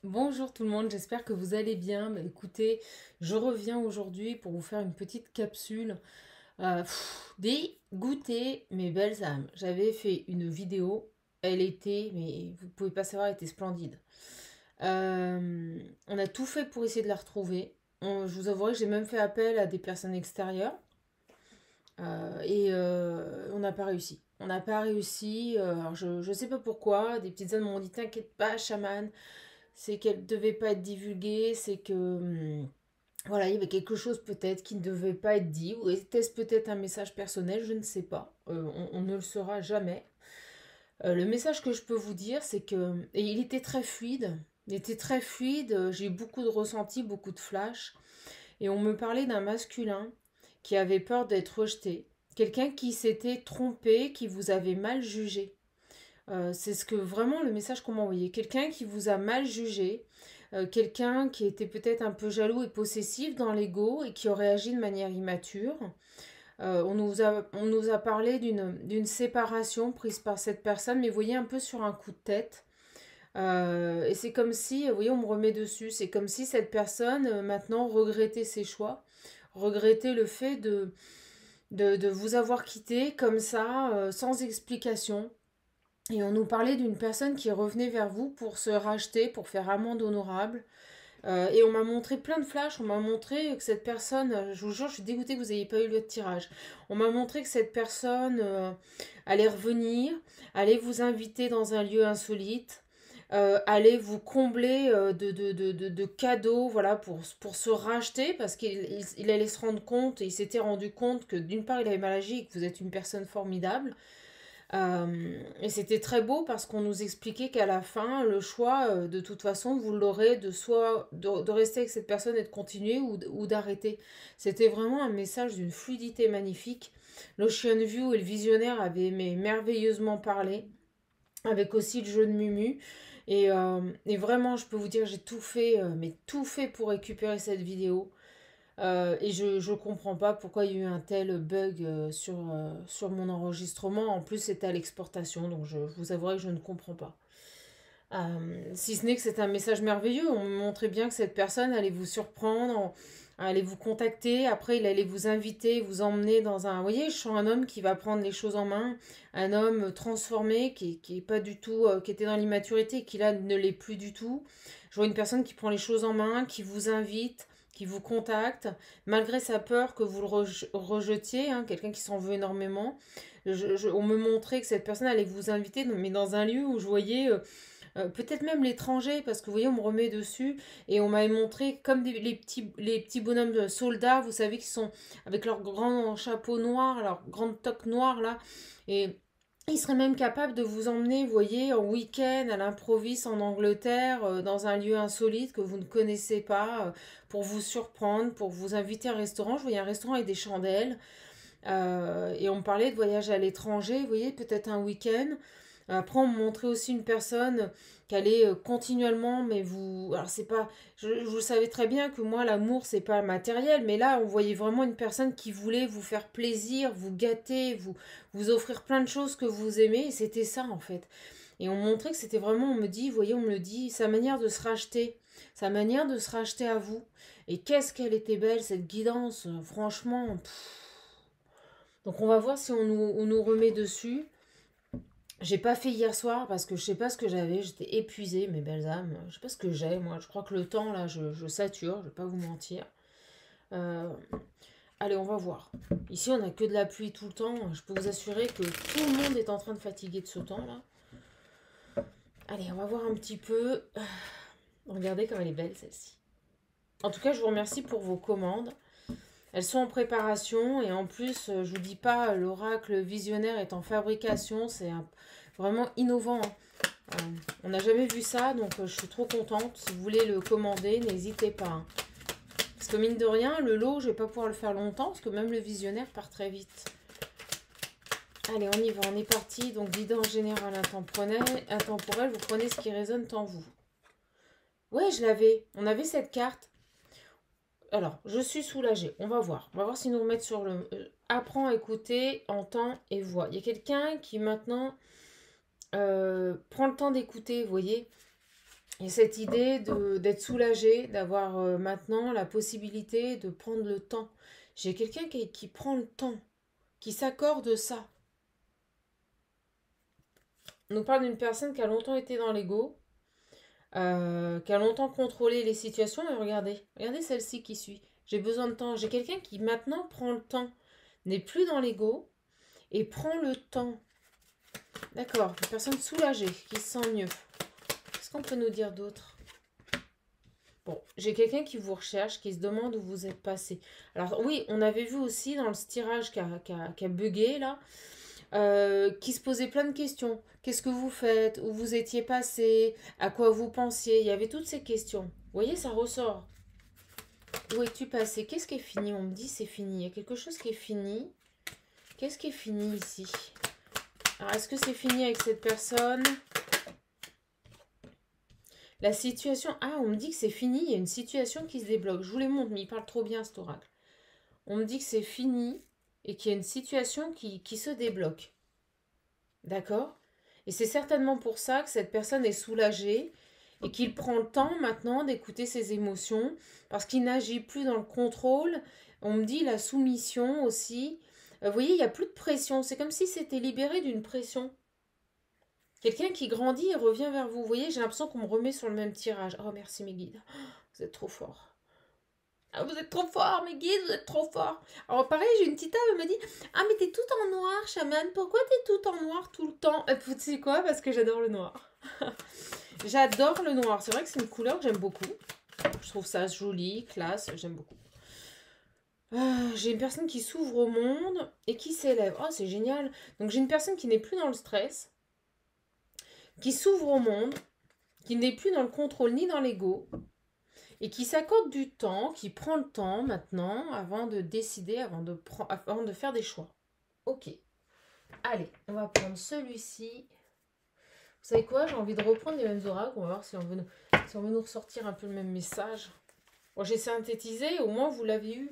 Bonjour tout le monde, j'espère que vous allez bien. Écoutez, je reviens aujourd'hui pour vous faire une petite capsule des goûters, mes belles âmes. J'avais fait une vidéo, elle était, mais vous pouvez pas savoir, elle était splendide. On a tout fait pour essayer de la retrouver. Je vous avouerai que j'ai même fait appel à des personnes extérieures on n'a pas réussi. On n'a pas réussi. Alors je ne sais pas pourquoi. Des petites âmes m'ont dit t'inquiète pas, chaman, c'est qu'elle ne devait pas être divulguée, c'est que voilà, il y avait quelque chose peut-être qui ne devait pas être dit, ou était-ce peut-être un message personnel, je ne sais pas. On ne le saura jamais. Le message que je peux vous dire, c'est que et il était très fluide. Il était très fluide. J'ai eu beaucoup de ressentis, beaucoup de flashs, et on me parlait d'un masculin qui avait peur d'être rejeté, quelqu'un qui s'était trompé, qui vous avait mal jugé. C'est ce que vraiment le message qu'on m'a envoyé. Quelqu'un qui vous a mal jugé, quelqu'un qui était peut-être un peu jaloux et possessif dans l'ego et qui aurait agi de manière immature. On nous a parlé d'une séparation prise par cette personne, mais vous voyez un peu sur un coup de tête. Et c'est comme si, vous voyez, on me remet dessus. C'est comme si cette personne maintenant regrettait ses choix, regrettait le fait de vous avoir quitté comme ça, sans explication. Et on nous parlait d'une personne qui revenait vers vous pour se racheter, pour faire amende honorable. Et on m'a montré plein de flashs, on m'a montré que cette personne, je vous jure, je suis dégoûtée que vous n'ayez pas eu le tirage. On m'a montré que cette personne allait revenir, allait vous inviter dans un lieu insolite, allait vous combler de cadeaux, voilà, pour se racheter, parce qu'il allait se rendre compte, et il s'était rendu compte que d'une part il avait mal agi et que vous êtes une personne formidable, et c'était très beau parce qu'on nous expliquait qu'à la fin, le choix, de toute façon, vous l'aurez de soit de rester avec cette personne et de continuer ou d'arrêter. C'était vraiment un message d'une fluidité magnifique. L'Ocean View et le visionnaire avaient merveilleusement parlé, avec aussi le jeu de Mumu. Et vraiment, je peux vous dire, j'ai tout fait, mais tout fait pour récupérer cette vidéo. Et je ne comprends pas pourquoi il y a eu un tel bug sur mon enregistrement. En plus, c'était à l'exportation, donc je vous avouerai que je ne comprends pas. Si ce n'est que c'est un message merveilleux, on me montrait bien que cette personne allait vous surprendre, allait vous contacter, après il allait vous inviter, vous emmener dans un... Vous voyez, je sens un homme qui va prendre les choses en main, un homme transformé, qui est pas du tout... qui était dans l'immaturité, qui là ne l'est plus du tout. Je vois une personne qui prend les choses en main, qui vous invite, qui vous contacte, malgré sa peur que vous le rejetiez, hein, quelqu'un qui s'en veut énormément. On me montrait que cette personne allait vous inviter, mais dans un lieu où je voyais... peut-être même l'étranger, parce que vous voyez, on me remet dessus et on m'avait montré comme les petits bonhommes de soldats, vous savez, qui sont avec leur grand chapeau noir, leur grande toque noire là, et ils seraient même capables de vous emmener, vous voyez, en week-end à l'improviste en Angleterre, dans un lieu insolite que vous ne connaissez pas, pour vous surprendre, pour vous inviter à un restaurant. Je voyais un restaurant avec des chandelles, et on me parlait de voyage à l'étranger, vous voyez, peut-être un week-end. Après, on me montrait aussi une personne qui allait continuellement, mais vous. Alors, c'est pas. Je savais très bien que moi, l'amour, c'est pas matériel, mais là, on voyait vraiment une personne qui voulait vous faire plaisir, vous gâter, vous offrir plein de choses que vous aimez, et c'était ça, en fait. Et on me montrait que c'était vraiment, on me dit, vous voyez, on me le dit, sa manière de se racheter, sa manière de se racheter à vous. Et qu'est-ce qu'elle était belle, cette guidance, franchement. Donc, on va voir si on nous remet dessus. J'ai pas fait hier soir parce que je sais pas ce que j'avais, j'étais épuisée, mes belles âmes. Je sais pas ce que j'ai, moi. Je crois que le temps, là, je sature, je vais pas vous mentir. Euh, Allez, on va voir. Ici, on a que de la pluie tout le temps. Je peux vous assurer que tout le monde est en train de fatiguer de ce temps, là. Allez, on va voir un petit peu. Regardez comme elle est belle, celle-ci. En tout cas, je vous remercie pour vos commandes. Elles sont en préparation et en plus, je vous dis pas, l'oracle visionnaire est en fabrication. C'est vraiment innovant, hein. On n'a jamais vu ça, donc je suis trop contente. Si vous voulez le commander, n'hésitez pas, hein. Parce que mine de rien, le lot, je vais pas pouvoir le faire longtemps, parce que même le visionnaire part très vite. Allez, on y va, on est parti. Donc, guidance générale intemporelle, vous prenez ce qui résonne en vous. Ouais, je l'avais. On avait cette carte. Alors, je suis soulagée. On va voir. On va voir si nous remettent sur le... apprends à écouter, entend et voit. Il y a quelqu'un qui maintenant prend le temps d'écouter, vous voyez. Il y a cette idée d'être soulagé, d'avoir maintenant la possibilité de prendre le temps. J'ai quelqu'un qui prend le temps, qui s'accorde ça. On nous parle d'une personne qui a longtemps été dans l'ego, qui a longtemps contrôlé les situations. Et regardez celle-ci qui suit. J'ai besoin de temps. J'ai quelqu'un qui maintenant prend le temps, n'est plus dans l'ego et prend le temps. D'accord, une personne soulagée, qui se sent mieux. Qu'est-ce qu'on peut nous dire d'autre? Bon, j'ai quelqu'un qui vous recherche, qui se demande où vous êtes passé. Alors oui, on avait vu aussi dans ce tirage qui a bugué là, qui se posait plein de questions. Qu'est-ce que vous faites? Où vous étiez passé? À quoi vous pensiez? Il y avait toutes ces questions. Vous voyez, ça ressort. Où es-tu passé? Qu'est-ce qui est fini? On me dit c'est fini. Il y a quelque chose qui est fini. Qu'est-ce qui est fini ici? Alors, est-ce que c'est fini avec cette personne? La situation... Ah, on me dit que c'est fini. Il y a une situation qui se débloque. Je vous les montre, mais il parle trop bien, cet oracle. On me dit que c'est fini et qu'il y a une situation qui se débloque. D'accord? Et c'est certainement pour ça que cette personne est soulagée et qu'il prend le temps maintenant d'écouter ses émotions parce qu'il n'agit plus dans le contrôle. On me dit la soumission aussi. Vous voyez, il n'y a plus de pression. C'est comme si c'était libéré d'une pression. Quelqu'un qui grandit et revient vers vous. Vous voyez, j'ai l'impression qu'on me remet sur le même tirage. Oh, merci mes guides. Vous êtes trop forts. Ah, vous êtes trop fort, mes guides, vous êtes trop forts. Alors pareil, j'ai une petite âme, elle me dit « Ah, mais t'es tout en noir, chaman. Pourquoi t'es tout en noir tout le temps ?» Tu sais quoi? Parce que j'adore le noir. J'adore le noir. C'est vrai que c'est une couleur que j'aime beaucoup. Je trouve ça joli, classe, j'aime beaucoup. J'ai une personne qui s'ouvre au monde et qui s'élève. Oh, c'est génial. Donc j'ai une personne qui n'est plus dans le stress, qui s'ouvre au monde, qui n'est plus dans le contrôle ni dans l'ego, et qui s'accorde du temps, qui prend le temps maintenant avant de décider, avant de faire des choix. Ok. Allez, on va prendre celui-ci. Vous savez quoi? J'ai envie de reprendre les mêmes oracles. On va voir si on veut nous ressortir un peu le même message. Bon, j'ai synthétisé, au moins vous l'avez eu.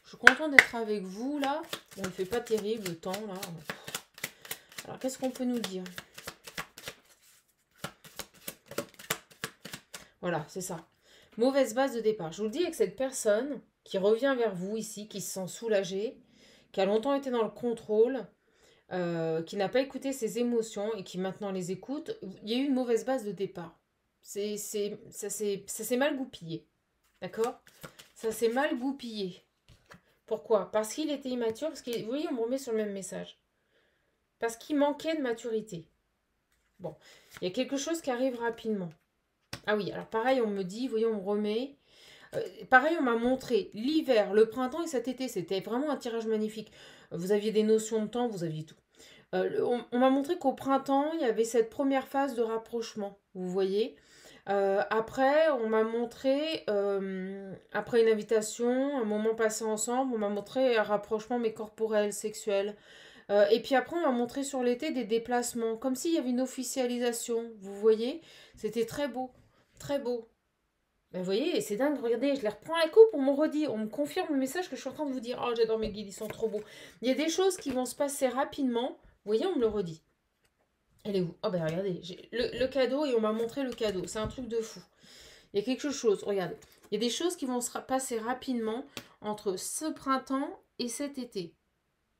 Je suis contente d'être avec vous là. Bon, il ne fait pas terrible le temps là. Alors, qu'est-ce qu'on peut nous dire? Voilà, c'est ça. Mauvaise base de départ. Je vous le dis avec cette personne qui revient vers vous ici, qui se sent soulagée, qui a longtemps été dans le contrôle, qui n'a pas écouté ses émotions et qui maintenant les écoute. Il y a eu une mauvaise base de départ. Ça s'est mal goupillé. D'accord? Ça s'est mal goupillé. Pourquoi? Parce qu'il était immature. Parce que, vous voyez, on me remet sur le même message. Parce qu'il manquait de maturité. Bon, il y a quelque chose qui arrive rapidement. Ah oui, alors pareil, on me dit, vous voyez, on me remet. Pareil, on m'a montré l'hiver, le printemps et cet été. C'était vraiment un tirage magnifique. Vous aviez des notions de temps, vous aviez tout. On m'a montré qu'au printemps, il y avait cette première phase de rapprochement, vous voyez. Après, on m'a montré, après une invitation, un moment passé ensemble, on m'a montré un rapprochement mais corporel, sexuel. Et puis après, on m'a montré sur l'été des déplacements, comme s'il y avait une officialisation, vous voyez. C'était très beau, très beau. Ben, vous voyez, et c'est dingue, regardez, je les reprends à la coupe, on me redit, on me confirme le message que je suis en train de vous dire. Oh, j'adore mes guides, ils sont trop beaux. Il y a des choses qui vont se passer rapidement, vous voyez, on me le redit. Elle est où? Oh ben regardez, j'ai le cadeau et on m'a montré le cadeau, c'est un truc de fou. Il y a quelque chose, regardez, il y a des choses qui vont se passer rapidement entre ce printemps et cet été.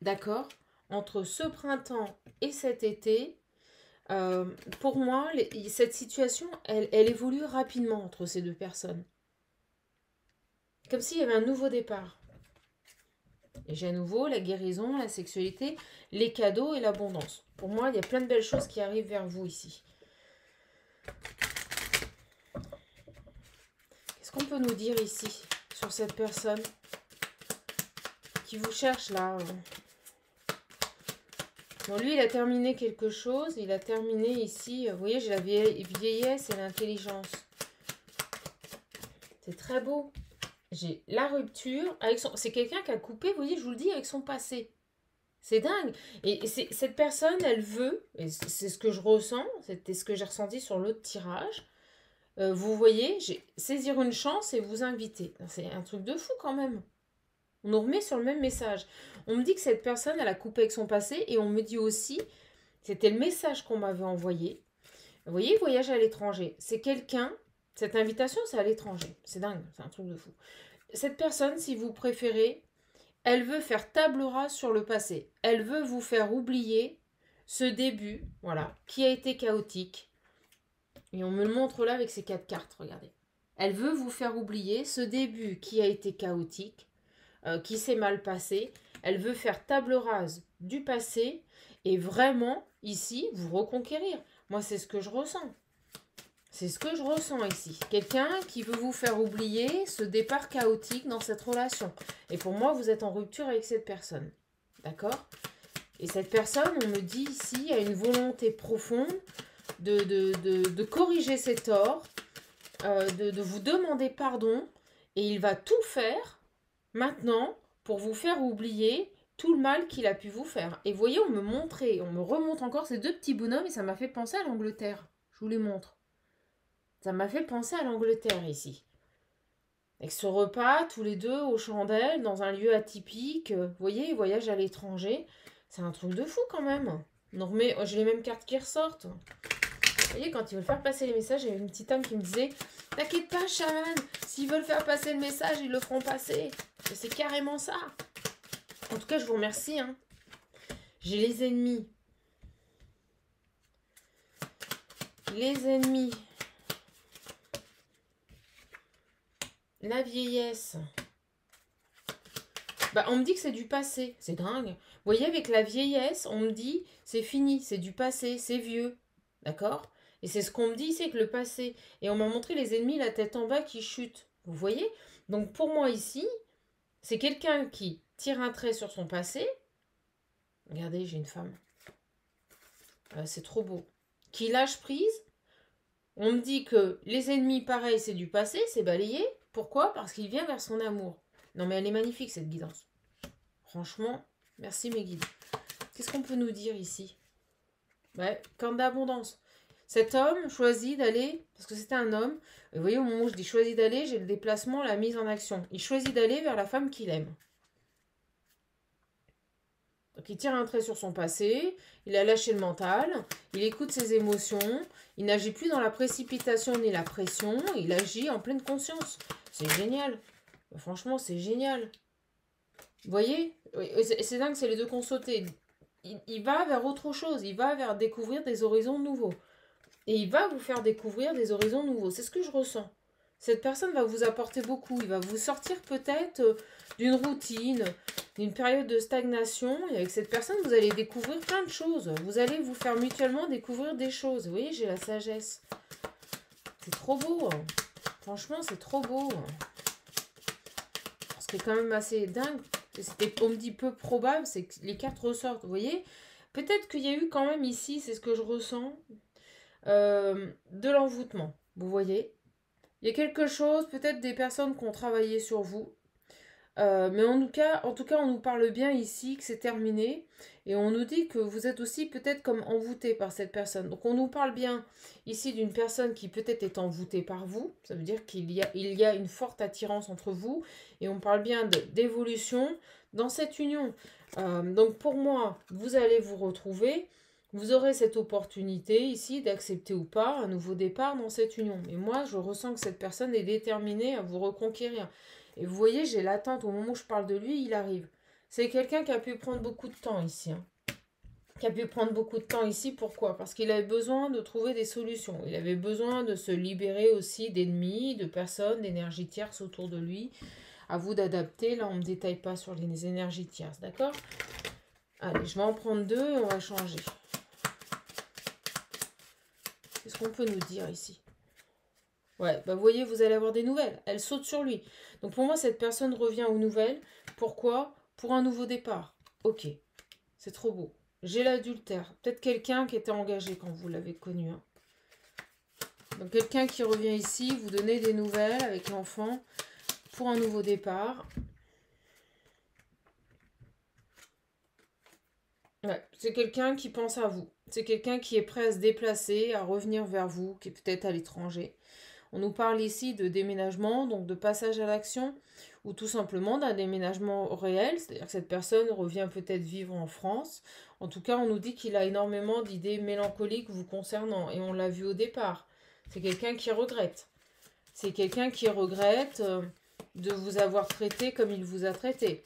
D'accord? Entre ce printemps et cet été, pour moi, cette situation, elle évolue rapidement entre ces deux personnes. Comme s'il y avait un nouveau départ. Et j'ai à nouveau la guérison, la sexualité, les cadeaux et l'abondance. Pour moi, il y a plein de belles choses qui arrivent vers vous ici. Qu'est-ce qu'on peut nous dire ici sur cette personne qui vous cherche là? Bon, lui, il a terminé quelque chose. Il a terminé ici. Vous voyez, j'ai la vieillesse et l'intelligence. C'est très beau. J'ai la rupture. C'est quelqu'un qui a coupé, vous voyez, je vous le dis, avec son passé. C'est dingue. Et cette personne, elle veut, et c'est ce que je ressens, c'était ce que j'ai ressenti sur l'autre tirage. Vous voyez, saisir une chance et vous inviter. C'est un truc de fou quand même. On nous remet sur le même message. On me dit que cette personne, elle a coupé avec son passé et on me dit aussi, c'était le message qu'on m'avait envoyé, Vous voyez, voyage à l'étranger. C'est quelqu'un, cette invitation, c'est à l'étranger. C'est dingue, c'est un truc de fou. Cette personne, si vous préférez, elle veut faire table rase sur le passé. Elle veut vous faire oublier ce début, voilà, qui a été chaotique. Et on me le montre là avec ces 4 cartes, regardez. Elle veut vous faire oublier ce début qui a été chaotique, qui s'est mal passé. Elle veut faire table rase du passé et vraiment, ici, vous reconquérir. Moi, c'est ce que je ressens. C'est ce que je ressens ici. Quelqu'un qui veut vous faire oublier ce départ chaotique dans cette relation. Et pour moi, vous êtes en rupture avec cette personne. D'accord? Et cette personne, on me dit ici, a une volonté profonde de corriger ses torts, de vous demander pardon. Et il va tout faire maintenant pour vous faire oublier tout le mal qu'il a pu vous faire. Et vous voyez, on me remonte encore ces deux petits bonhommes et ça m'a fait penser à l'Angleterre. Je vous les montre. Ça m'a fait penser à l'Angleterre ici. Avec ce repas, tous les deux aux chandelles, dans un lieu atypique. Vous voyez, voyage à l'étranger. C'est un truc de fou quand même. Non, mais j'ai les mêmes cartes qui ressortent. Vous voyez, quand ils veulent faire passer les messages, il y avait une petite âme qui me disait « T'inquiète pas, chaman, s'ils veulent faire passer le message, ils le feront passer. » Et c'est carrément ça. En tout cas, je vous remercie. Hein. J'ai les ennemis. Les ennemis. La vieillesse. Bah, on me dit que c'est du passé. C'est dingue. Vous voyez, avec la vieillesse, on me dit c'est fini, c'est du passé, c'est vieux. D'accord? Et c'est ce qu'on me dit, c'est que le passé. Et on m'a montré les ennemis, la tête en bas, qui chutent. Vous voyez? Donc pour moi ici, c'est quelqu'un qui tire un trait sur son passé. Regardez, j'ai une femme. C'est trop beau. Qui lâche prise. On me dit que les ennemis, pareil, c'est du passé, c'est balayé. Pourquoi? Parce qu'il vient vers son amour. Non mais elle est magnifique cette guidance. Franchement, merci mes guides. Qu'est-ce qu'on peut nous dire ici? Ouais, corne d'abondance. Cet homme choisit d'aller, parce que c'était un homme, et vous voyez au moment où je dis choisit d'aller, j'ai le déplacement, la mise en action. Il choisit d'aller vers la femme qu'il aime. Donc il tire un trait sur son passé, il a lâché le mental, il écoute ses émotions, il n'agit plus dans la précipitation ni la pression, il agit en pleine conscience. C'est génial. Franchement, c'est génial. Vous voyez? C'est dingue, c'est les deux qu'on sautait. Il va vers autre chose, il va vers découvrir des horizons nouveaux. Et il va vous faire découvrir des horizons nouveaux. C'est ce que je ressens. Cette personne va vous apporter beaucoup. Il va vous sortir peut-être d'une routine, d'une période de stagnation. Et avec cette personne, vous allez découvrir plein de choses. Vous allez vous faire mutuellement découvrir des choses. Vous voyez, j'ai la sagesse. C'est trop beau. Hein. Franchement, c'est trop beau. Ce qui est quand même assez dingue, on me dit peu probable, c'est que les cartes ressortent. Vous voyez, peut-être qu'il y a eu quand même ici, c'est ce que je ressens, de l'envoûtement. Vous voyez, il y a quelque chose, peut-être des personnes qui ont travaillé sur vous. Mais en tout cas, on nous parle bien ici que c'est terminé. Et on nous dit que vous êtes aussi peut-être comme envoûté par cette personne. Donc on nous parle bien ici d'une personne qui peut-être est envoûtée par vous. Ça veut dire qu'il y a une forte attirance entre vous. Et on parle bien d'évolution dans cette union. Donc pour moi, vous allez vous retrouver. Vous aurez cette opportunité ici d'accepter ou pas un nouveau départ dans cette union. Et moi, je ressens que cette personne est déterminée à vous reconquérir. Et vous voyez, j'ai l'attente, au moment où je parle de lui, il arrive. C'est quelqu'un qui a pu prendre beaucoup de temps ici. Hein. Qui a pu prendre beaucoup de temps ici, pourquoi? Parce qu'il avait besoin de trouver des solutions. Il avait besoin de se libérer aussi d'ennemis, de personnes, d'énergies tierces autour de lui. À vous d'adapter. Là, on ne me détaille pas sur les énergies tierces, d'accord? Allez, je vais en prendre deux et on va changer. Qu'est-ce qu'on peut nous dire ici? Ouais, bah vous voyez, vous allez avoir des nouvelles. Elle saute sur lui. Donc pour moi, cette personne revient aux nouvelles. Pourquoi? Pour un nouveau départ. Ok, c'est trop beau. J'ai l'adultère. Peut-être quelqu'un qui était engagé quand vous l'avez connu. Hein. Donc quelqu'un qui revient ici, vous donnez des nouvelles avec l'enfant pour un nouveau départ. Ouais, c'est quelqu'un qui pense à vous. C'est quelqu'un qui est prêt à se déplacer, à revenir vers vous, qui est peut-être à l'étranger. On nous parle ici de déménagement, donc de passage à l'action, ou tout simplement d'un déménagement réel, c'est-à-dire que cette personne revient peut-être vivre en France. En tout cas, on nous dit qu'il a énormément d'idées mélancoliques vous concernant, et on l'a vu au départ. C'est quelqu'un qui regrette. C'est quelqu'un qui regrette de vous avoir traité comme il vous a traité.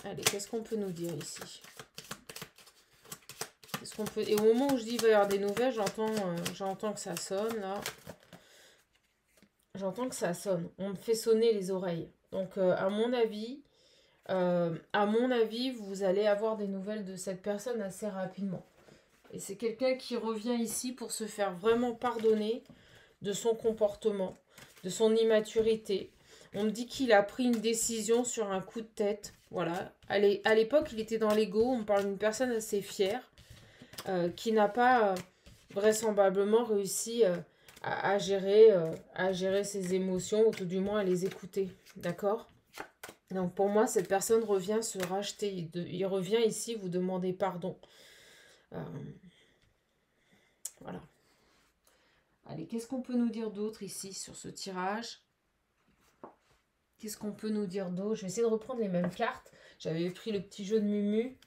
Allez, qu'est-ce qu'on peut nous dire ici? Qu'est-ce qu'on peut... Et au moment où je dis il va y avoir des nouvelles, j'entends que ça sonne, là. J'entends que ça sonne. On me fait sonner les oreilles. Donc, à mon avis, vous allez avoir des nouvelles de cette personne assez rapidement. Et c'est quelqu'un qui revient ici pour se faire vraiment pardonner de son comportement, de son immaturité. On me dit qu'il a pris une décision sur un coup de tête. Voilà. À l'époque, il était dans l'ego. On me parle d'une personne assez fière qui n'a pas vraisemblablement réussi à gérer ses émotions, ou tout du moins à les écouter. D'accord? Donc pour moi, cette personne revient se racheter. Il revient ici vous demander pardon. Voilà. Allez, qu'est-ce qu'on peut nous dire d'autre ici sur ce tirage? Qu'est-ce qu'on peut nous dire d'autre? Je vais essayer de reprendre les mêmes cartes. J'avais pris le petit jeu de Mumu.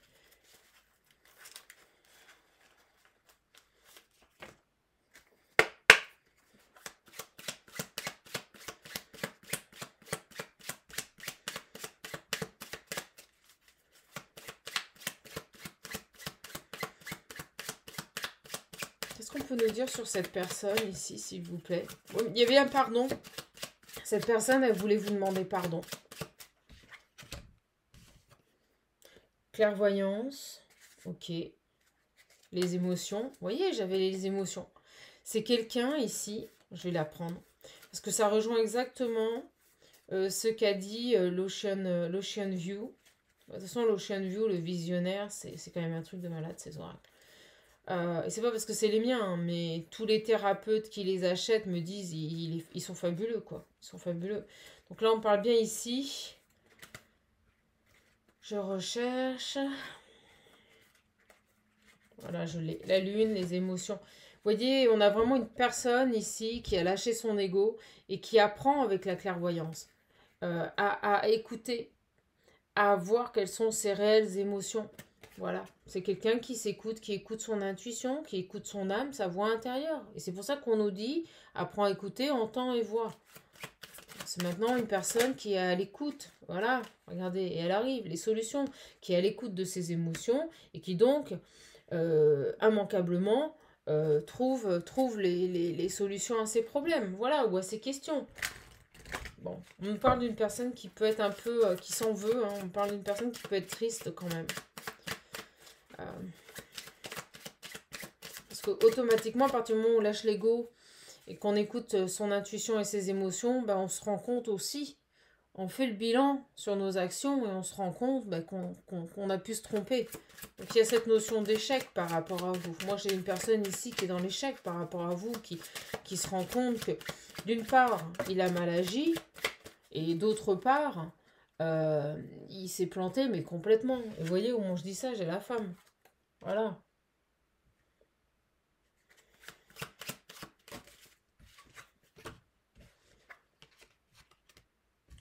Qu'est-ce qu'on peut nous dire sur cette personne ici, s'il vous plaît? Il y avait un pardon. Cette personne, elle voulait vous demander pardon. Clairvoyance. Ok. Les émotions. Vous voyez, j'avais les émotions. C'est quelqu'un ici, je vais la prendre, parce que ça rejoint exactement ce qu'a dit l'Ocean View. De toute façon, l'Ocean View, le visionnaire, c'est quand même un truc de malade, ces oracles. Et c'est pas parce que c'est les miens, hein, mais tous les thérapeutes qui les achètent me disent ils sont fabuleux, quoi. Ils sont fabuleux. Donc là, on parle bien ici. Je recherche. Voilà, je l'ai. La lune, les émotions. Vous voyez, on a vraiment une personne ici qui a lâché son ego et qui apprend avec la clairvoyance à écouter, à voir quelles sont ses réelles émotions. Voilà, c'est quelqu'un qui s'écoute, qui écoute son intuition, qui écoute son âme, sa voix intérieure. Et c'est pour ça qu'on nous dit, apprends à écouter, entends et vois. C'est maintenant une personne qui est à l'écoute. Voilà, regardez, et elle arrive, les solutions, qui est à l'écoute de ses émotions et qui donc, immanquablement, trouve les solutions à ses problèmes, voilà, ou à ses questions. Bon, on nous parle d'une personne qui peut être un peu, qui s'en veut, hein, on parle d'une personne qui peut être triste quand même. Parce que automatiquement, à partir du moment où on lâche l'ego et qu'on écoute son intuition et ses émotions, ben, on se rend compte aussi, on fait le bilan sur nos actions et on se rend compte ben, qu'on a pu se tromper. Donc il y a cette notion d'échec par rapport à vous. Moi j'ai une personne ici qui est dans l'échec par rapport à vous, qui se rend compte que d'une part, il a mal agi, et d'autre part, il s'est planté, mais complètement. Et vous voyez, au moment où je dis ça, j'ai la femme. Voilà.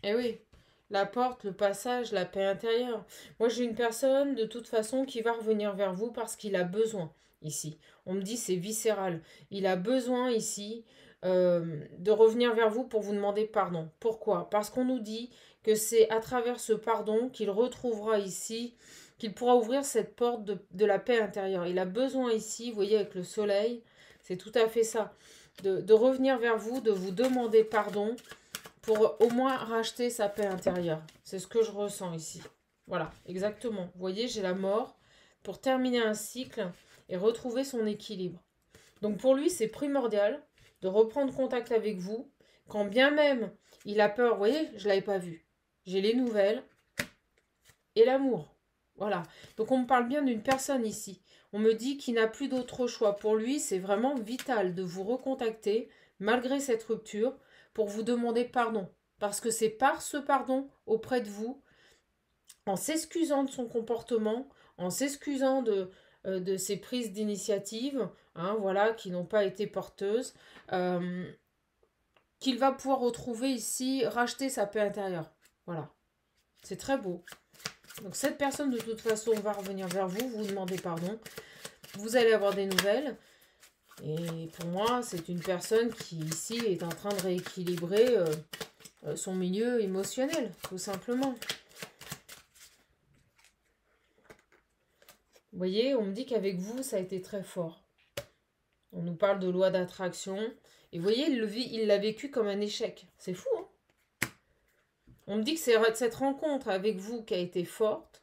Eh oui, la porte, le passage, la paix intérieure. Moi, j'ai une personne, de toute façon, qui va revenir vers vous parce qu'il a besoin, ici. On me dit, c'est viscéral. Il a besoin, ici, de revenir vers vous pour vous demander pardon. Pourquoi? Parce qu'on nous dit que c'est à travers ce pardon qu'il retrouvera ici, qu'il pourra ouvrir cette porte de la paix intérieure. Il a besoin ici, vous voyez, avec le soleil, c'est tout à fait ça, de revenir vers vous, de vous demander pardon, pour au moins racheter sa paix intérieure. C'est ce que je ressens ici. Voilà, exactement. Vous voyez, j'ai la mort pour terminer un cycle et retrouver son équilibre. Donc pour lui, c'est primordial de reprendre contact avec vous, quand bien même il a peur. Vous voyez, je ne l'avais pas vu. J'ai les nouvelles et l'amour. Voilà. Donc on me parle bien d'une personne ici. On me dit qu'il n'a plus d'autre choix. Pour lui, c'est vraiment vital de vous recontacter, malgré cette rupture, pour vous demander pardon. Parce que c'est par ce pardon auprès de vous en s'excusant de son comportement, en s'excusant de ses prises d'initiative, hein, voilà, qui n'ont pas été porteuses, qu'il va pouvoir retrouver ici, racheter sa paix intérieure. Voilà, c'est très beau. Donc cette personne, de toute façon, va revenir vers vous, vous demandez pardon. Vous allez avoir des nouvelles. Et pour moi, c'est une personne qui, ici, est en train de rééquilibrer son milieu émotionnel, tout simplement. Vous voyez, on me dit qu'avec vous, ça a été très fort. On nous parle de loi d'attraction. Et vous voyez, il l'a vécu comme un échec. C'est fou, hein? On me dit que c'est cette rencontre avec vous qui a été forte.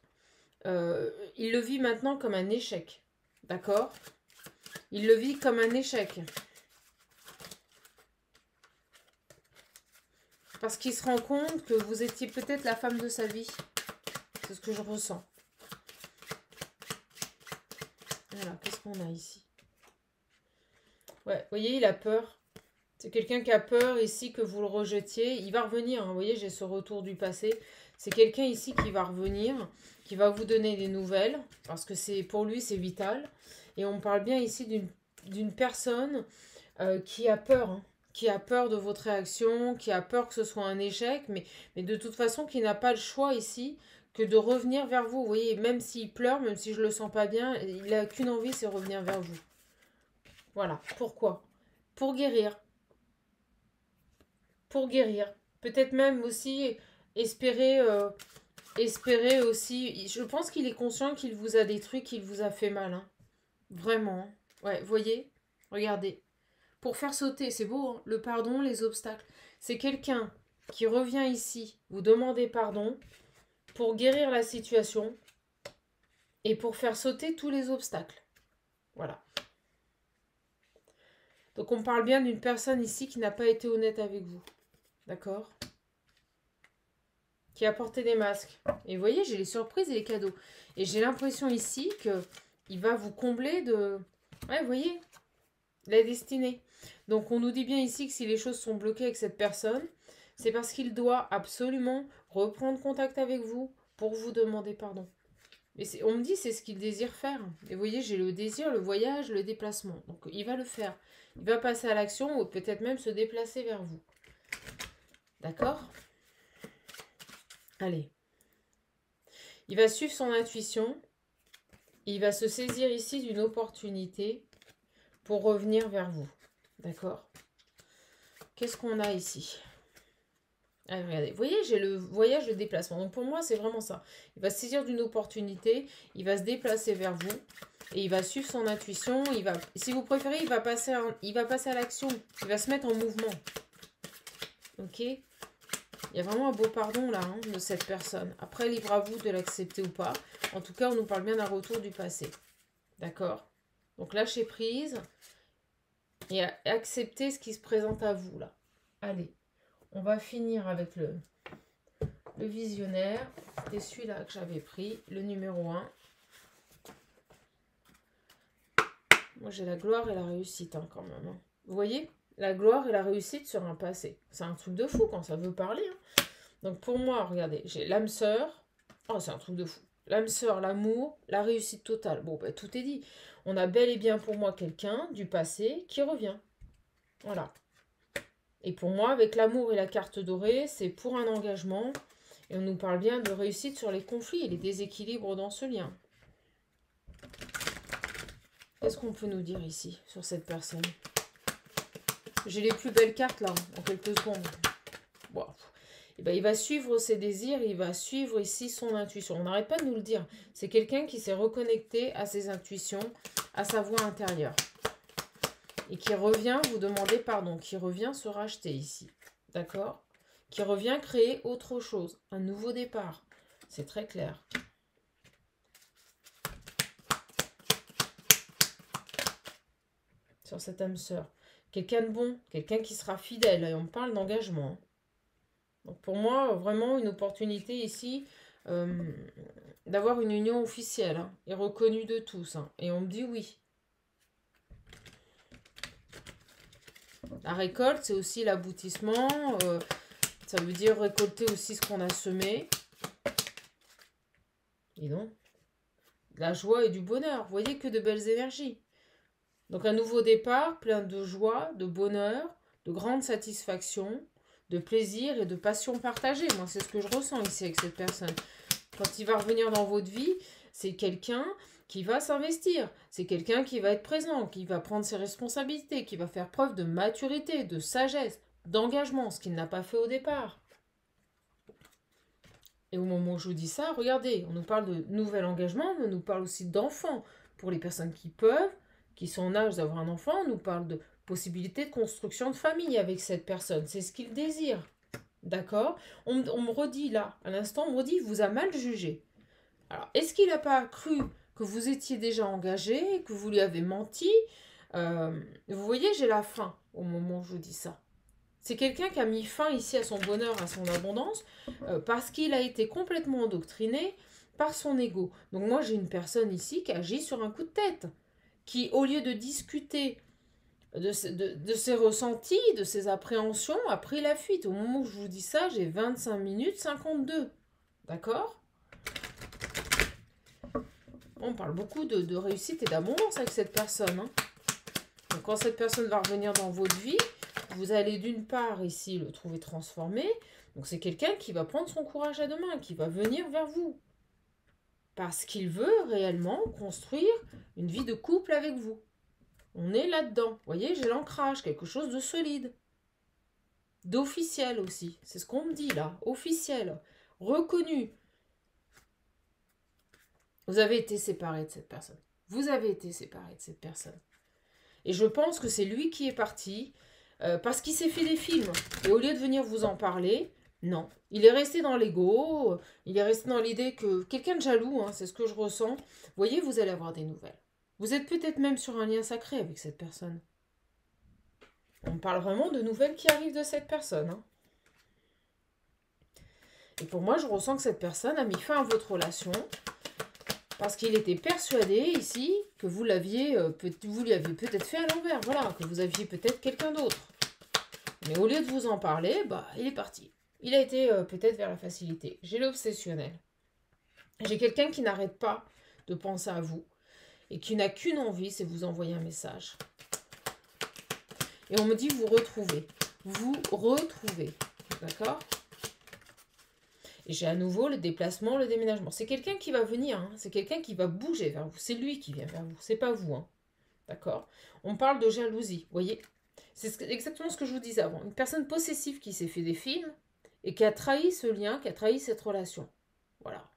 Il le vit maintenant comme un échec. D'accord? Il le vit comme un échec. Parce qu'il se rend compte que vous étiez peut-être la femme de sa vie. C'est ce que je ressens. Voilà, qu'est-ce qu'on a ici? Ouais, vous voyez, il a peur. C'est quelqu'un qui a peur ici que vous le rejetiez. Il va revenir, hein. Vous voyez, j'ai ce retour du passé. C'est quelqu'un ici qui va revenir, qui va vous donner des nouvelles, parce que pour lui, c'est vital. Et on parle bien ici d'une personne qui a peur, hein, qui a peur de votre réaction, qui a peur que ce soit un échec, mais de toute façon, qui n'a pas le choix ici que de revenir vers vous. Vous voyez, même s'il pleure, même si je le sens pas bien, il n'a qu'une envie, c'est revenir vers vous. Voilà. Pourquoi? Pour guérir. Pour guérir. Peut-être même aussi espérer, espérer aussi. Je pense qu'il est conscient qu'il vous a détruit, qu'il vous a fait mal, hein. Vraiment. Ouais, voyez? Regardez. Pour faire sauter, c'est beau, hein, le pardon, les obstacles. C'est quelqu'un qui revient ici, vous demandez pardon, pour guérir la situation et pour faire sauter tous les obstacles. Voilà. Donc on parle bien d'une personne ici qui n'a pas été honnête avec vous. D'accord? Qui a porté des masques. Et vous voyez, j'ai les surprises et les cadeaux. Et j'ai l'impression ici qu'il va vous combler de... Ouais, vous voyez, la destinée. Donc on nous dit bien ici que si les choses sont bloquées avec cette personne, c'est parce qu'il doit absolument reprendre contact avec vous pour vous demander pardon. Et on me dit c'est ce qu'il désire faire. Et vous voyez, j'ai le désir, le voyage, le déplacement. Donc il va le faire. Il va passer à l'action ou peut-être même se déplacer vers vous. D'accord? Allez. Il va suivre son intuition. Il va se saisir ici d'une opportunité pour revenir vers vous. D'accord? Qu'est-ce qu'on a ici? Ah, regardez, vous voyez, j'ai le voyage, le déplacement. Donc pour moi, c'est vraiment ça. Il va se saisir d'une opportunité, il va se déplacer vers vous et il va suivre son intuition. Il va, si vous préférez, il va passer à l'action. Il va se mettre en mouvement. Ok? Il y a vraiment un beau pardon là, hein, de cette personne. Après, libre à vous de l'accepter ou pas. En tout cas, on nous parle bien d'un retour du passé. D'accord? Donc lâchez prise et acceptez ce qui se présente à vous là. Allez. On va finir avec le visionnaire. C'était celui-là que j'avais pris, le numéro 1. Moi, j'ai la gloire et la réussite hein, quand même. Hein. Vous voyez? La gloire et la réussite sur un passé. C'est un truc de fou quand ça veut parler. Hein. Donc pour moi, regardez, j'ai l'âme sœur. Oh, c'est un truc de fou. L'âme sœur, l'amour, la réussite totale. Bon, ben, tout est dit. On a bel et bien pour moi quelqu'un du passé qui revient. Voilà. Et pour moi, avec l'amour et la carte dorée, c'est pour un engagement. Et on nous parle bien de réussite sur les conflits et les déséquilibres dans ce lien. Qu'est-ce qu'on peut nous dire ici, sur cette personne? J'ai les plus belles cartes, là, en quelques secondes. Bon. Et ben, il va suivre ses désirs, il va suivre ici son intuition. On n'arrête pas de nous le dire. C'est quelqu'un qui s'est reconnecté à ses intuitions, à sa voix intérieure. Et qui revient vous demander pardon, qui revient se racheter ici. D'accord? Qui revient créer autre chose, un nouveau départ. C'est très clair. Sur cette âme sœur. Quelqu'un de bon, quelqu'un qui sera fidèle. Et on parle d'engagement. Donc pour moi, vraiment une opportunité ici d'avoir une union officielle hein, et reconnue de tous. Hein. Et on me dit oui. La récolte, c'est aussi l'aboutissement. Ça veut dire récolter aussi ce qu'on a semé. Et non. De la joie et du bonheur. Vous voyez que de belles énergies. Donc un nouveau départ plein de joie, de bonheur, de grande satisfaction, de plaisir et de passion partagée. Moi, c'est ce que je ressens ici avec cette personne. Quand il va revenir dans votre vie, c'est quelqu'un qui va s'investir. C'est quelqu'un qui va être présent, qui va prendre ses responsabilités, qui va faire preuve de maturité, de sagesse, d'engagement, ce qu'il n'a pas fait au départ. Et au moment où je vous dis ça, regardez, on nous parle de nouvel engagement, mais on nous parle aussi d'enfants. Pour les personnes qui peuvent, qui sont en âge d'avoir un enfant, on nous parle de possibilité de construction de famille avec cette personne. C'est ce qu'il désire. D'accord? On me redit là, à l'instant, on me redit, il vous a mal jugé. Alors, est-ce qu'il n'a pas cru que vous étiez déjà engagé, que vous lui avez menti? Vous voyez, j'ai la faim au moment où je vous dis ça. C'est quelqu'un qui a mis fin ici à son bonheur, à son abondance, parce qu'il a été complètement endoctriné par son ego. Donc moi, j'ai une personne ici qui agit sur un coup de tête, qui, au lieu de discuter de ses ressentis, de ses appréhensions, a pris la fuite. Au moment où je vous dis ça, j'ai 25 minutes 52. D'accord? On parle beaucoup de réussite et d'abondance avec cette personne. Hein. Donc quand cette personne va revenir dans votre vie, vous allez d'une part ici le trouver transformé. Donc c'est quelqu'un qui va prendre son courage à deux mains, qui va venir vers vous. Parce qu'il veut réellement construire une vie de couple avec vous. On est là-dedans. Vous voyez, j'ai l'ancrage, quelque chose de solide. D'officiel aussi. C'est ce qu'on me dit là. Officiel. Reconnu. Vous avez été séparé de cette personne. Vous avez été séparé de cette personne. Et je pense que c'est lui qui est parti parce qu'il s'est fait des films. Et au lieu de venir vous en parler, non. Il est resté dans l'ego, il est resté dans l'idée que quelqu'un de jaloux, hein, c'est ce que je ressens. Vous voyez, vous allez avoir des nouvelles. Vous êtes peut-être même sur un lien sacré avec cette personne. On parle vraiment de nouvelles qui arrivent de cette personne. Hein. Et pour moi, je ressens que cette personne a mis fin à votre relation parce qu'il était persuadé ici que vous lui aviez peut-être fait à l'envers. Voilà, que vous aviez peut-être quelqu'un d'autre. Mais au lieu de vous en parler, bah, il est parti. Il a été peut-être vers la facilité. J'ai l'obsessionnel. J'ai quelqu'un qui n'arrête pas de penser à vous et qui n'a qu'une envie, c'est vous envoyer un message. Et on me dit vous retrouvez. Vous retrouvez. D'accord? Et j'ai à nouveau le déplacement, le déménagement. C'est quelqu'un qui va venir. Hein. C'est quelqu'un qui va bouger vers vous. C'est lui qui vient vers vous. C'est pas vous. Hein. D'accord? On parle de jalousie. Vous voyez? C'est exactement ce que je vous disais avant. Une personne possessive qui s'est fait des films et qui a trahi ce lien, qui a trahi cette relation. Voilà.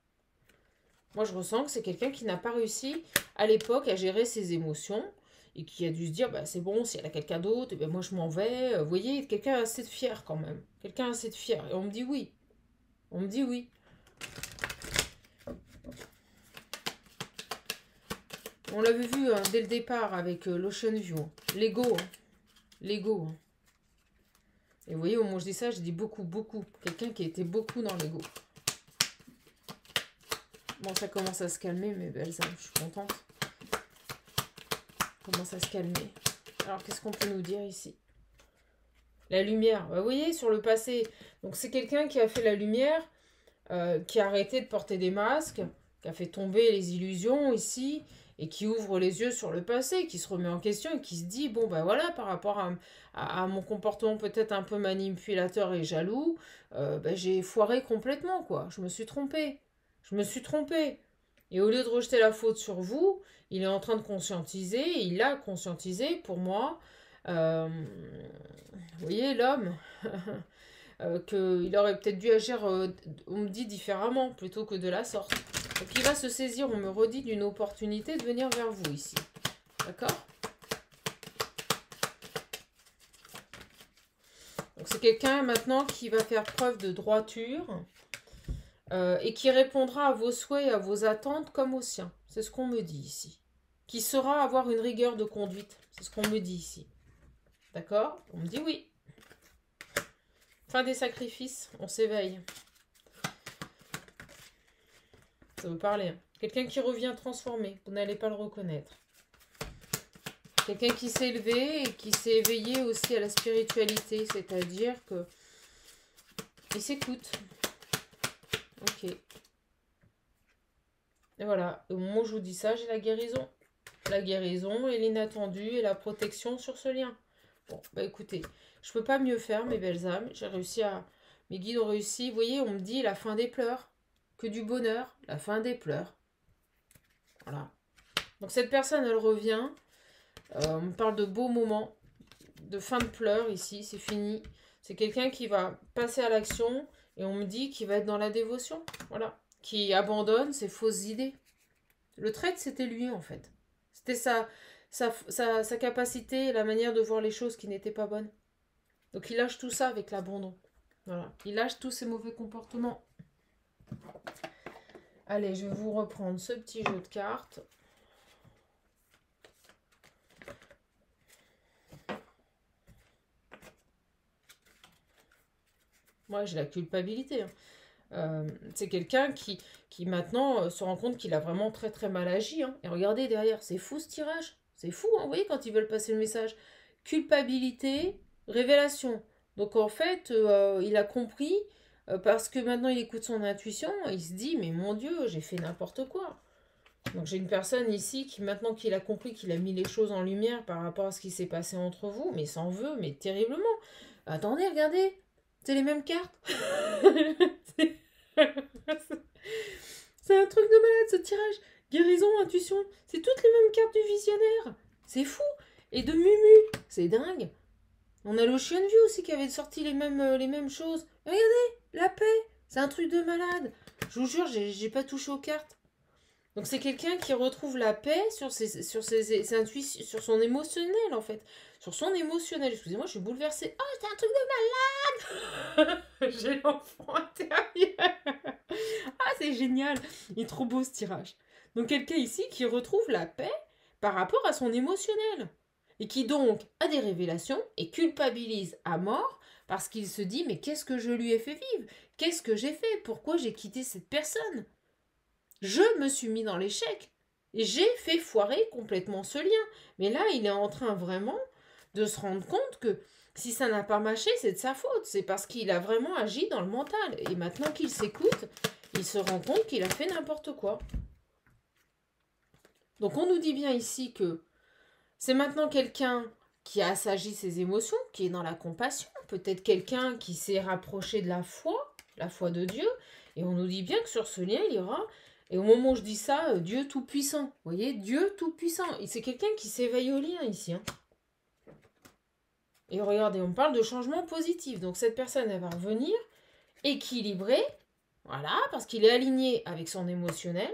Moi, je ressens que c'est quelqu'un qui n'a pas réussi à l'époque à gérer ses émotions et qui a dû se dire, bah, c'est bon, si elle a quelqu'un d'autre, ben moi, je m'en vais. Vous voyez, quelqu'un assez de fier quand même. Quelqu'un assez de fier. Et on me dit oui. On me dit oui. On l'avait vu hein, dès le départ avec l'Ocean View. L'ego. Hein. L'ego. Hein. Et vous voyez, au moment où je dis ça, je dis beaucoup, beaucoup. Quelqu'un qui était beaucoup dans l'ego. Bon, ça commence à se calmer, mes belles âmes. Je suis contente. Ça commence à se calmer. Alors, qu'est-ce qu'on peut nous dire ici? La lumière. Bah, vous voyez, sur le passé. Donc, c'est quelqu'un qui a fait la lumière, qui a arrêté de porter des masques, qui a fait tomber les illusions ici, et qui ouvre les yeux sur le passé, qui se remet en question et qui se dit, bon, ben voilà, par rapport à mon comportement peut-être un peu manipulateur et jaloux, ben, j'ai foiré complètement, quoi. Je me suis trompée. Je me suis trompée. Et au lieu de rejeter la faute sur vous, il est en train de conscientiser, et il a conscientisé pour moi, vous voyez, l'homme, qu'il aurait peut-être dû agir, on me dit, différemment, plutôt que de la sorte. Donc il va se saisir, on me redit, d'une opportunité de venir vers vous ici. D'accord? Donc c'est quelqu'un maintenant qui va faire preuve de droiture et qui répondra à vos souhaits et à vos attentes comme aux siens. C'est ce qu'on me dit ici. Qui saura avoir une rigueur de conduite. C'est ce qu'on me dit ici. D'accord? On me dit oui. Fin des sacrifices, on s'éveille. Ça veut parler. Hein. Quelqu'un qui revient transformé, vous n'allez pas le reconnaître. Quelqu'un qui s'est élevé et qui s'est éveillé aussi à la spiritualité, c'est-à-dire que il s'écoute. Ok. Et voilà, au moment où je vous dis ça, j'ai la guérison. La guérison et l'inattendu et la protection sur ce lien. Bon, bah écoutez, je peux pas mieux faire, mes belles âmes. J'ai réussi à... Mes guides ont réussi. Vous voyez, on me dit la fin des pleurs. Que du bonheur, la fin des pleurs. Voilà. Donc cette personne, elle revient. On me parle de beaux moments, de fin de pleurs ici, c'est fini. C'est quelqu'un qui va passer à l'action et on me dit qu'il va être dans la dévotion. Voilà. Qui abandonne ses fausses idées. Le traître, c'était lui en fait. C'était sa capacité, la manière de voir les choses qui n'étaient pas bonnes. Donc il lâche tout ça avec l'abandon. Voilà. Il lâche tous ses mauvais comportements. Allez, je vais vous reprendre ce petit jeu de cartes. Moi, j'ai la culpabilité. C'est quelqu'un qui maintenant se rend compte qu'il a vraiment très très mal agi. Hein. Et regardez derrière, c'est fou ce tirage. C'est fou, hein, vous voyez, quand ils veulent passer le message. Culpabilité, révélation. Donc en fait, il a compris, parce que maintenant il écoute son intuition, il se dit, mais mon Dieu, j'ai fait n'importe quoi. Donc j'ai une personne ici qui, maintenant qu'il a compris qu'il a mis les choses en lumière par rapport à ce qui s'est passé entre vous, mais s'en veut, mais terriblement. Attendez, regardez, c'est les mêmes cartes. C'est c'est un truc de malade ce tirage. Guérison, intuition, c'est toutes les mêmes cartes du visionnaire. C'est fou. Et de Mumu, c'est dingue. On a l'Ocean View aussi qui avait sorti les mêmes choses. Regardez, la paix, c'est un truc de malade. Je vous jure, j'ai pas touché aux cartes. Donc c'est quelqu'un qui retrouve la paix sur ses intuitions, sur son émotionnel en fait. Sur son émotionnel. Excusez-moi, je suis bouleversée. Oh, c'est un truc de malade. J'ai l'enfant intérieur. Ah, c'est génial. Il est trop beau ce tirage. Donc quelqu'un ici qui retrouve la paix par rapport à son émotionnel. Et qui donc a des révélations et culpabilise à mort parce qu'il se dit mais qu'est-ce que je lui ai fait vivre? Qu'est-ce que j'ai fait? Pourquoi j'ai quitté cette personne? Je me suis mis dans l'échec. Et j'ai fait foirer complètement ce lien. Mais là, il est en train vraiment de se rendre compte que si ça n'a pas marché, c'est de sa faute. C'est parce qu'il a vraiment agi dans le mental. Et maintenant qu'il s'écoute, il se rend compte qu'il a fait n'importe quoi. Donc on nous dit bien ici que c'est maintenant quelqu'un qui a assagi ses émotions, qui est dans la compassion. Peut-être quelqu'un qui s'est rapproché de la foi de Dieu. Et on nous dit bien que sur ce lien, il y aura... Et au moment où je dis ça, Dieu Tout-Puissant. Vous voyez, Dieu Tout-Puissant. Et c'est quelqu'un qui s'éveille au lien ici. Hein. Et regardez, on parle de changement positif. Donc cette personne, elle va revenir équilibrée. Voilà, parce qu'il est aligné avec son émotionnel.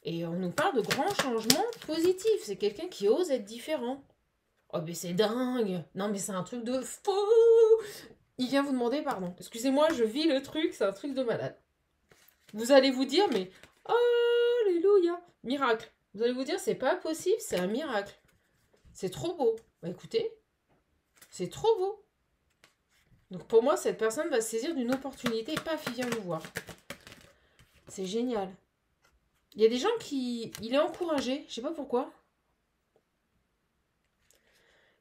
Et on nous parle de grands changements positifs. C'est quelqu'un qui ose être différent. Oh, mais c'est dingue. Non, mais c'est un truc de fou. Il vient vous demander pardon. Excusez-moi, je vis le truc. C'est un truc de malade. Vous allez vous dire, mais... Alléluia. Miracle. Vous allez vous dire, c'est pas possible, c'est un miracle. C'est trop beau. Bah écoutez, c'est trop beau. Donc pour moi, cette personne va se saisir d'une opportunité et paf, il vient vous voir. C'est génial. Il y a des gens qui... Il est encouragé, je sais pas pourquoi.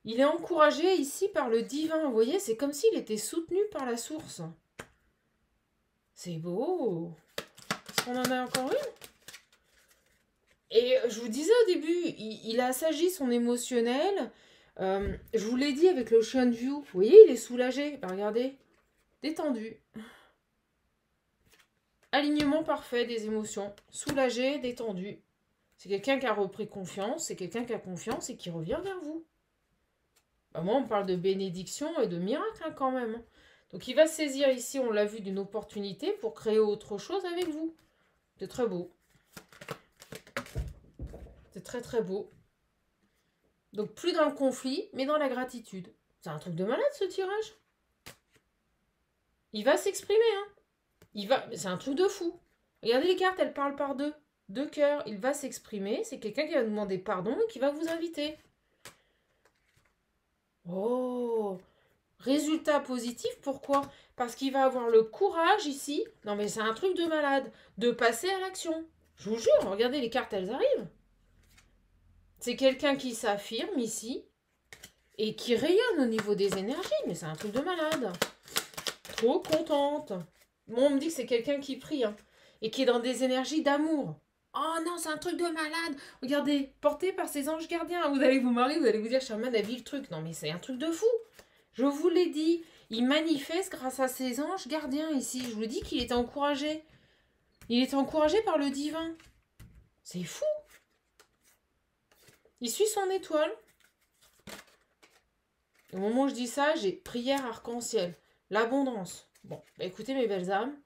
Il est encouragé ici par le divin. Vous voyez, c'est comme s'il était soutenu par la source. C'est beau. Est-ce qu'on en a encore une? Et je vous disais au début, il a assagi son émotionnel. Je vous l'ai dit avec l'Ocean View. Vous voyez, il est soulagé. Ben, regardez, détendu. Alignement parfait des émotions. Soulagé, détendu. C'est quelqu'un qui a repris confiance. C'est quelqu'un qui a confiance et qui revient vers vous. Ben, moi, on me parle de bénédiction et de miracle hein, quand même. Donc, il va saisir ici, on l'a vu, d'une opportunité pour créer autre chose avec vous. C'est très beau. C'est très très beau. Donc plus dans le conflit, mais dans la gratitude. C'est un truc de malade ce tirage. Il va s'exprimer, hein. C'est un truc de fou. Regardez les cartes, elles parlent par deux. Deux cœurs, il va s'exprimer. C'est quelqu'un qui va demander pardon et qui va vous inviter. Oh! Résultat positif, pourquoi? Parce qu'il va avoir le courage ici. Non mais c'est un truc de malade. De passer à l'action. Je vous jure, regardez les cartes, elles arrivent. C'est quelqu'un qui s'affirme ici et qui rayonne au niveau des énergies. Mais c'est un truc de malade. Trop contente. Bon, on me dit que c'est quelqu'un qui prie hein, et qui est dans des énergies d'amour. Oh non, c'est un truc de malade. Regardez, porté par ces anges gardiens. Vous allez vous marier, vous allez vous dire, Sherman a vu le truc. Non, mais c'est un truc de fou. Je vous l'ai dit. Il manifeste grâce à ces anges gardiens ici. Je vous dis qu'il était encouragé. Il était encouragé par le divin. C'est fou. Il suit son étoile. Au moment où je dis ça, j'ai prière arc-en-ciel. L'abondance. Bon, bah écoutez mes belles âmes.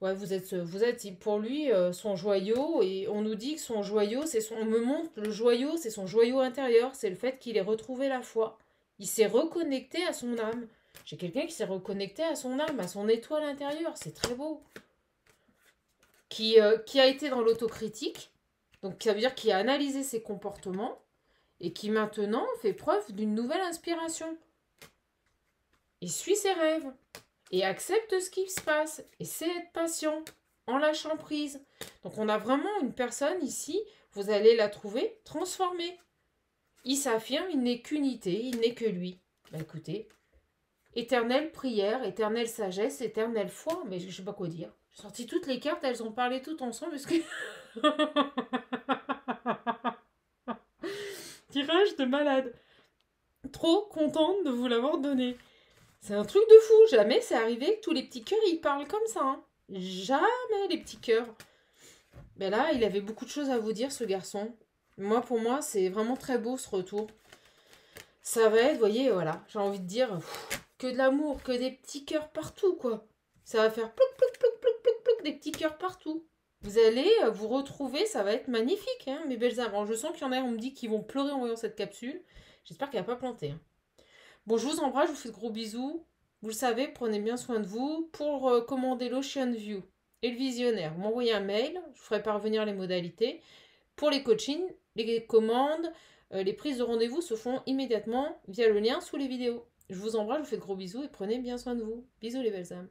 Ouais, vous êtes pour lui son joyau, et on nous dit que son joyau, on me montre le joyau, c'est son joyau intérieur, c'est le fait qu'il ait retrouvé la foi. Il s'est reconnecté à son âme. J'ai quelqu'un qui s'est reconnecté à son âme, à son étoile intérieure, c'est très beau. Qui a été dans l'autocritique, donc ça veut dire qu'il a analysé ses comportements, et qui maintenant fait preuve d'une nouvelle inspiration. Il suit ses rêves. Et accepte ce qui se passe. Et c'est être patient, en lâchant prise. Donc on a vraiment une personne ici, vous allez la trouver transformée. Il s'affirme, il n'est qu'unité, il n'est que lui. Bah écoutez, éternelle prière, éternelle sagesse, éternelle foi, mais je ne sais pas quoi dire. J'ai sorti toutes les cartes, elles ont parlé toutes ensemble, parce que... Tirage de malade. Trop contente de vous l'avoir donné. C'est un truc de fou, jamais c'est arrivé que tous les petits cœurs, ils parlent comme ça. Hein. Jamais les petits cœurs. Mais là, il avait beaucoup de choses à vous dire, ce garçon. Moi, pour moi, c'est vraiment très beau, ce retour. Ça va être, vous voyez, voilà, j'ai envie de dire, que de l'amour, que des petits cœurs partout, quoi. Ça va faire plouc, plouc, plouc, plouc, plouc, plouc, des petits cœurs partout. Vous allez vous retrouver, ça va être magnifique, hein, mes belles âmes. Alors, je sens qu'il y en a, on me dit qu'ils vont pleurer en voyant cette capsule. J'espère qu'elle n'a pas planté. Hein. Bon, je vous embrasse, je vous fais de gros bisous. Vous le savez, prenez bien soin de vous. Pour commander l'Ocean View et le visionnaire, vous m'envoyez un mail, je vous ferai parvenir les modalités. Pour les coachings, les commandes, les prises de rendez-vous se font immédiatement via le lien sous les vidéos. Je vous embrasse, je vous fais de gros bisous et prenez bien soin de vous. Bisous les belles âmes.